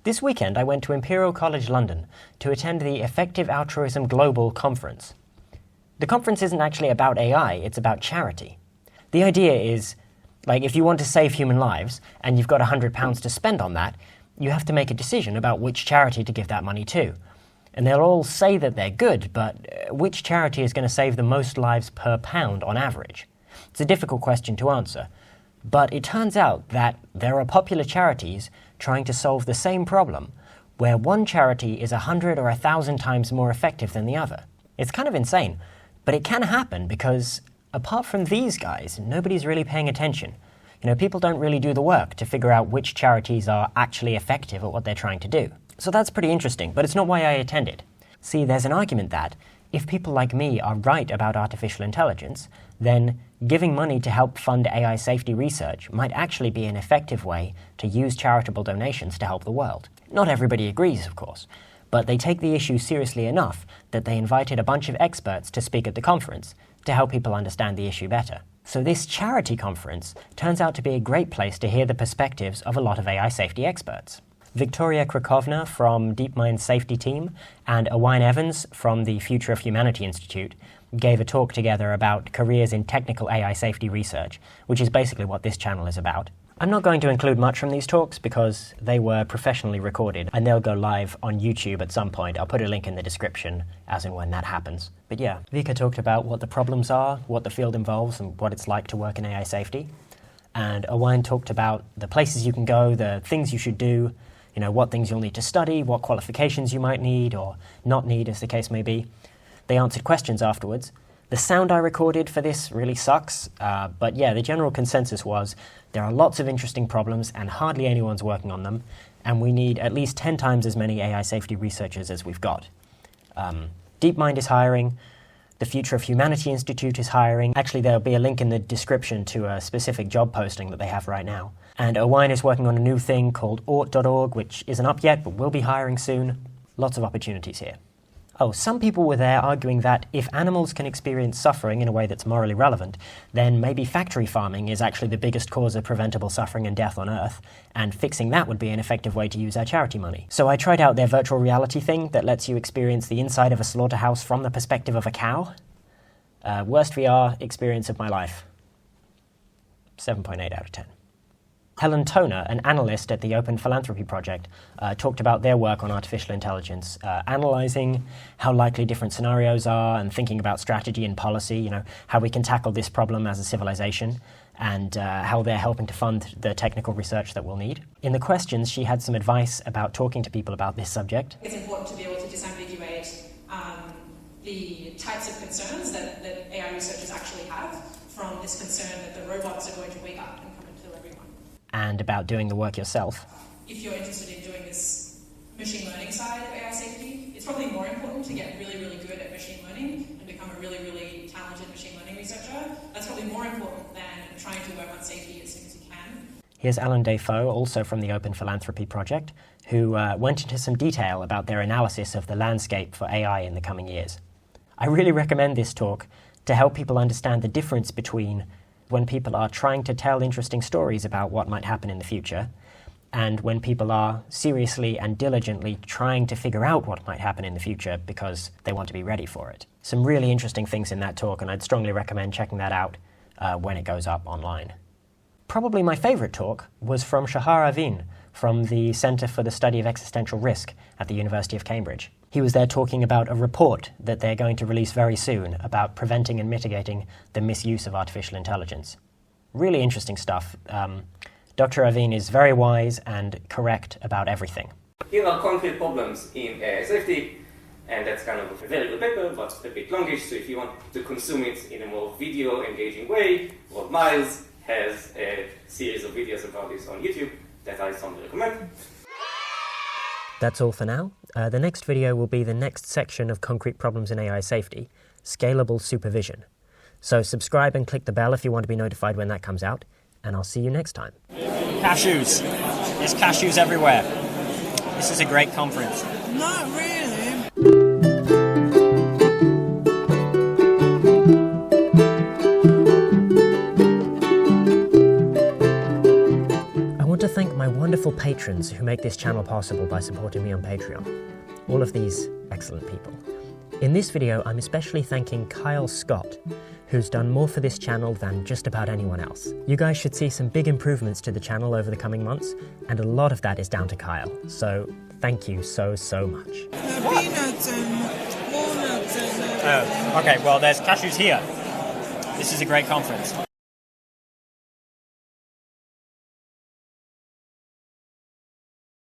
This weekend I went to Imperial College London to attend the Effective Altruism Global Conference. The conference isn't actually about AI, it's about charity. The idea is, if you want to save human lives and you've got £100 to spend on that, you have to make a decision about which charity to give that money to. And they'll all say that they're good, but which charity is going to save the most lives per pound on average? It's a difficult question to answer. But it turns out that there are popular charities trying to solve the same problem, where one charity is 100 or 1,000 times more effective than the other. It's kind of insane, but it can happen because, apart from these guys, nobody's really paying attention. People don't really do the work to figure out which charities are actually effective at what they're trying to do. So that's pretty interesting, but it's not why I attended. See, there's an argument that, if people like me are right about artificial intelligence, then giving money to help fund AI safety research might actually be an effective way to use charitable donations to help the world. Not everybody agrees, of course, but they take the issue seriously enough that they invited a bunch of experts to speak at the conference to help people understand the issue better. So this charity conference turns out to be a great place to hear the perspectives of a lot of AI safety experts. Victoria Krakovna from DeepMind's safety team and Owain Evans from the Future of Humanity Institute gave a talk together about careers in technical AI safety research, which is basically what this channel is about. I'm not going to include much from these talks because they were professionally recorded and they'll go live on YouTube at some point. I'll put a link in the description as and when that happens. But yeah, Vika talked about what the problems are, what the field involves, and what it's like to work in AI safety. And Owain talked about the places you can go, the things you should do, what things you'll need to study, what qualifications you might need or not need, as the case may be. They answered questions afterwards. The sound I recorded for this really sucks, but yeah, the general consensus was there are lots of interesting problems and hardly anyone's working on them, and we need at least 10 times as many AI safety researchers as we've got. DeepMind is hiring. The Future of Humanity Institute is hiring. Actually, there'll be a link in the description to a specific job posting that they have right now. And Owain is working on a new thing called Ort.org, which isn't up yet, but will be hiring soon. Lots of opportunities here. Oh, some people were there arguing that if animals can experience suffering in a way that's morally relevant, then maybe factory farming is actually the biggest cause of preventable suffering and death on Earth, and fixing that would be an effective way to use our charity money. So I tried out their virtual reality thing that lets you experience the inside of a slaughterhouse from the perspective of a cow. Worst VR experience of my life. 7.8 out of 10. Helen Toner, an analyst at the Open Philanthropy Project, talked about their work on artificial intelligence, analysing how likely different scenarios are and thinking about strategy and policy, how we can tackle this problem as a civilization, and how they're helping to fund the technical research that we'll need. In the questions, she had some advice about talking to people about this subject. It's important to be able to disambiguate the types of concerns that AI researchers actually have from this concern that the robots are going to wake up and come and kill everyone. And about doing the work yourself. If you're interested in doing this machine learning side of AI safety, it's probably more important to get really, really good at machine learning and become a really, really talented machine learning researcher. That's probably more important than trying to work on safety as soon as you can. Here's Alan Dafoe, also from the Open Philanthropy Project, who went into some detail about their analysis of the landscape for AI in the coming years. I really recommend this talk to help people understand the difference between when people are trying to tell interesting stories about what might happen in the future, and when people are seriously and diligently trying to figure out what might happen in the future because they want to be ready for it. Some really interesting things in that talk, and I'd strongly recommend checking that out when it goes up online. Probably my favourite talk was from Shahar Avin from the Centre for the Study of Existential Risk at the University of Cambridge. He was there talking about a report that they're going to release very soon about preventing and mitigating the misuse of artificial intelligence. Really interesting stuff. Dr. Avin is very wise and correct about everything. Here are concrete problems in safety, and that's kind of a very good paper, but a bit longish, so if you want to consume it in a more video-engaging way, Rob Miles has a series of videos about this on YouTube that I strongly recommend. That's all for now. The next video will be the next section of Concrete Problems in AI Safety, Scalable Supervision. So subscribe and click the bell if you want to be notified when that comes out, and I'll see you next time. Cashews. There's cashews everywhere. This is a great conference. Not really. I want to thank my wonderful patrons who make this channel possible by supporting me on Patreon. All of these excellent people. In this video, I'm especially thanking Kyle Scott, who's done more for this channel than just about anyone else. You guys should see some big improvements to the channel over the coming months, and a lot of that is down to Kyle. So thank you so much. Peanuts and walnuts and Okay, well, there's cashews here. This is a great conference.